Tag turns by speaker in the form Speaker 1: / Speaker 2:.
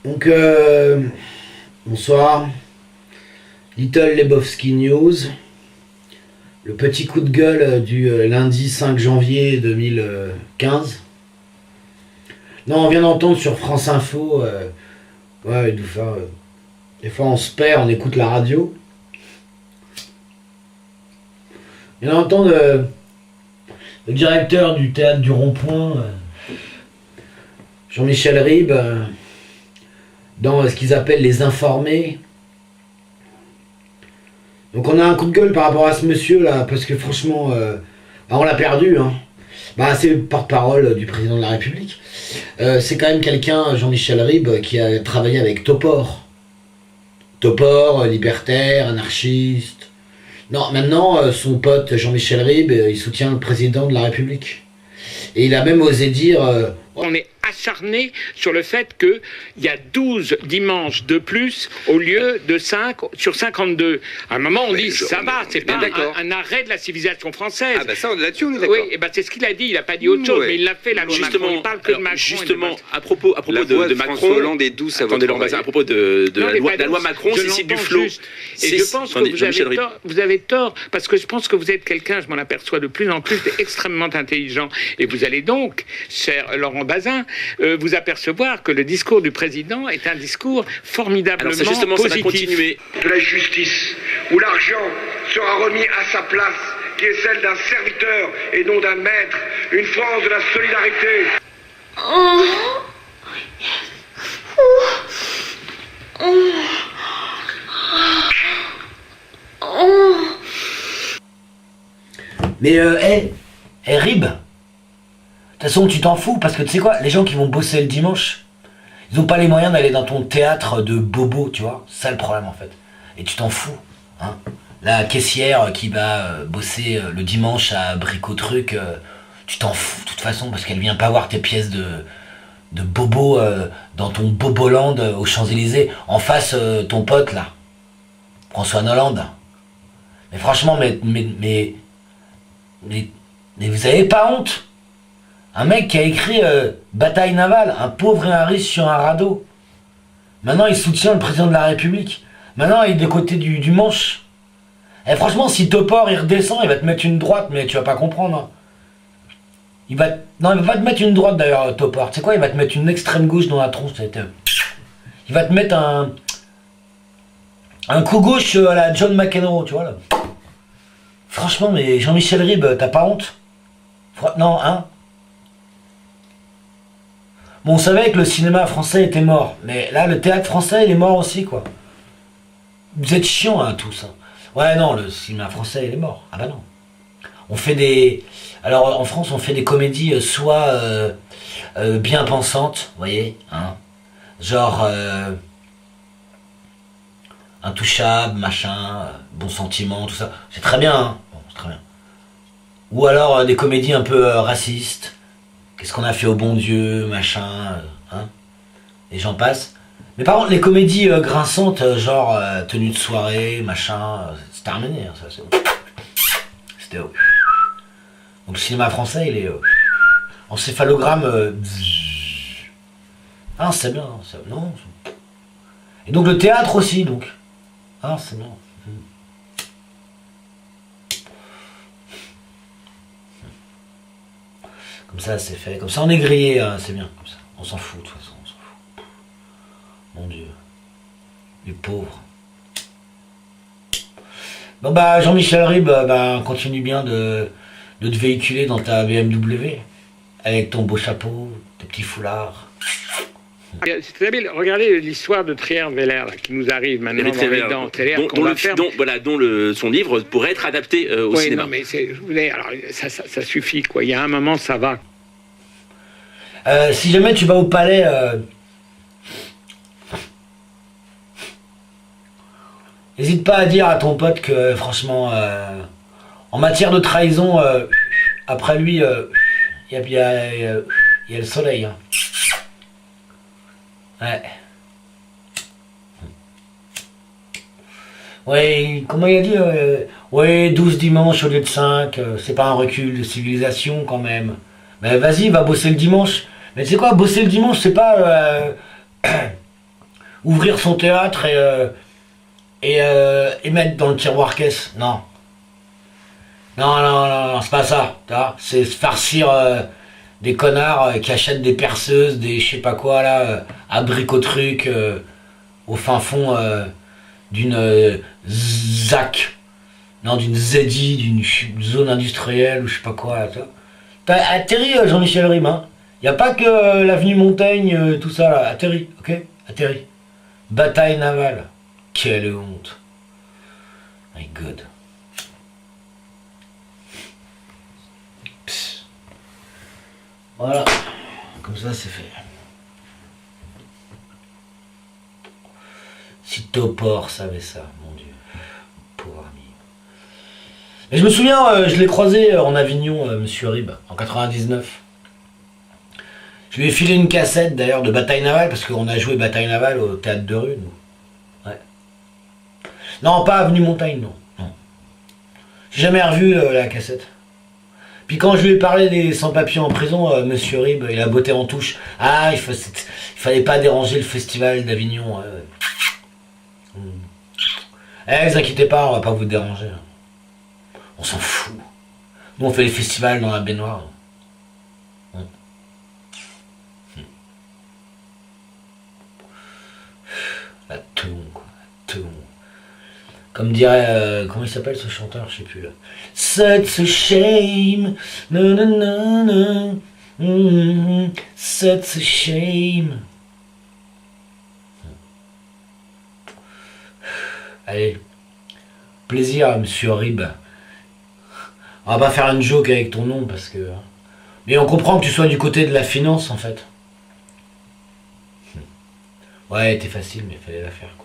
Speaker 1: Donc, bonsoir. Little Lebowski News. Le petit coup de gueule du lundi 5 janvier 2015. Non, on vient d'entendre sur France Info. Ouais, des fois on se perd, on écoute la radio. On vient d'entendre le directeur du théâtre du Rond-Point, Jean-Michel Ribes, dans ce qu'ils appellent les informés. Donc on a un coup de gueule par rapport à ce monsieur là, parce que franchement, on l'a perdu. Hein. C'est le porte-parole du président de la République. C'est quand même quelqu'un, Jean-Michel Ribes, qui a travaillé avec Topor. Topor, libertaire, anarchiste. Non, maintenant, son pote Jean-Michel Ribes, il soutient le président de la République. Et il a même osé dire...
Speaker 2: On est acharné sur le fait qu'il y a 12 dimanches de plus au lieu de 5 sur 52. À un moment, on dit ça va, c'est pas un arrêt de la civilisation française.
Speaker 3: Ah ça, là-dessus, on est d'accord.
Speaker 2: Oui, et c'est ce qu'il a dit, il n'a pas dit autre chose, mais il l'a fait, la loi Macron, il parle que de Macron.
Speaker 3: Justement, à propos de Macron, Hollande est douce à votre oreille. À propos de la loi Macron, c'est du flot.
Speaker 2: Et je pense que vous avez tort, parce que je pense que vous êtes quelqu'un, je m'en aperçois de plus en plus, extrêmement intelligent. Et vous allez donc, cher Laurent Bazin, vous apercevoir que le discours du président est un discours formidablement positif.
Speaker 3: Ça va continuer.
Speaker 4: De la justice, où l'argent sera remis à sa place, qui est celle d'un serviteur et non d'un maître, une France de la solidarité.
Speaker 1: Mais Ribes, de toute façon, tu t'en fous, parce que tu sais quoi, les gens qui vont bosser le dimanche, ils ont pas les moyens d'aller dans ton théâtre de bobo, tu vois. C'est ça le problème, en fait. Et tu t'en fous, hein. La caissière qui va bosser le dimanche à Bricot-Truc, tu t'en fous, de toute façon, parce qu'elle vient pas voir tes pièces de bobo dans ton Boboland aux Champs-Élysées, en face ton pote, là, François Hollande. Mais franchement, mais vous avez pas honte? Un mec qui a écrit Bataille navale, un pauvre et un riche sur un radeau. Maintenant, il soutient le président de la République. Maintenant, il est des côtés du manche. Et franchement, si Topor, il redescend, il va te mettre une droite, mais tu vas pas comprendre. Hein. Il va pas te mettre une droite, d'ailleurs, Topor. Tu sais quoi, il va te mettre une extrême gauche dans la tronche. Il va te mettre un coup gauche à la John McEnroe, tu vois, là. Franchement, mais Jean-Michel Ribes, t'as pas honte? Non, hein? Bon, on savait que le cinéma français était mort, mais là, le théâtre français, il est mort aussi, quoi. Vous êtes chiants, hein, tous. Hein. Ouais, non, le cinéma français, il est mort. Ah bah non. On fait des... Alors, en France, on fait des comédies soit bien pensantes, vous voyez, hein, genre Intouchable, machin, Bon Sentiment, tout ça. C'est très bien, hein. Bon, c'est très bien. Ou alors des comédies un peu racistes. Qu'est-ce qu'on a fait au bon Dieu, machin, hein, et j'en passe. Mais par contre, les comédies grinçantes, genre Tenue de soirée, machin, c'est terminé, hein, ça, c'est... C'était... Donc le cinéma français, il est encéphalogramme... Ah, c'est bien, non. Et donc le théâtre aussi, donc. Ah, c'est bien. Comme ça, c'est fait. Comme ça, on est grillé, hein, c'est bien. Comme ça. On s'en fout, de toute façon, on s'en fout. Mon Dieu. Les pauvres. Bon, bah, Jean-Michel Ribes, continue bien de te véhiculer dans ta BMW. Avec ton beau chapeau, tes petits foulards.
Speaker 2: C'est très bien. Regardez l'histoire de Trier-Veller qui nous arrive maintenant dans les dents.
Speaker 3: Dont son livre pourrait être adapté au cinéma.
Speaker 2: Non, mais alors, ça suffit, quoi. Il y a un moment, ça va.
Speaker 1: Si jamais tu vas au palais, n'hésite pas à dire à ton pote que, franchement, en matière de trahison, après lui, il y a le soleil. Hein. Ouais. Ouais, comment il a dit ouais, 12 dimanches au lieu de 5, c'est pas un recul de civilisation quand même. Mais vas-y, va bosser le dimanche. Mais tu sais quoi, bosser le dimanche, c'est pas ouvrir son théâtre et mettre dans le tiroir caisse. Non. Non, non, non, non, c'est pas ça. C'est se farcir des connards qui achètent des perceuses, des je sais pas quoi là, abricot-trucs au fin fond d'une ZAC. Non, d'une ZI, d'une zone industrielle ou je sais pas quoi. T'as atterri Jean-Michel Rime, hein. Y a pas que l'avenue Montaigne, tout ça là. Atterri, ok? Atterri. Bataille navale. Quelle honte. My God. Psst. Voilà. Comme ça c'est fait. Si Topor savait ça, mon Dieu. Pauvre ami. Et je me souviens, je l'ai croisé en Avignon, Monsieur Rib, en 99. Je lui ai filé une cassette d'ailleurs de Bataille Navale, parce qu'on a joué Bataille Navale au théâtre de rue, nous. Ouais. Non, pas Avenue Montaigne, non. Non. J'ai jamais revu la cassette. Puis quand je lui ai parlé des sans-papiers en prison, Monsieur Rib, il a botté en touche. Ah, il fallait pas déranger le festival d'Avignon. Eh, vous inquiétez pas, on va pas vous déranger. On s'en fout. Nous, on fait les festivals dans la baignoire. La toune, quoi. La toune. Comme dirait... comment il s'appelle ce chanteur? Je sais plus. Là. Such a shame. No, no, no, no. Such a shame. Allez. Plaisir, Monsieur Rib. On va pas faire une joke avec ton nom parce que... Mais on comprend que tu sois du côté de la finance en fait. Ouais, t'es facile mais fallait la faire quoi.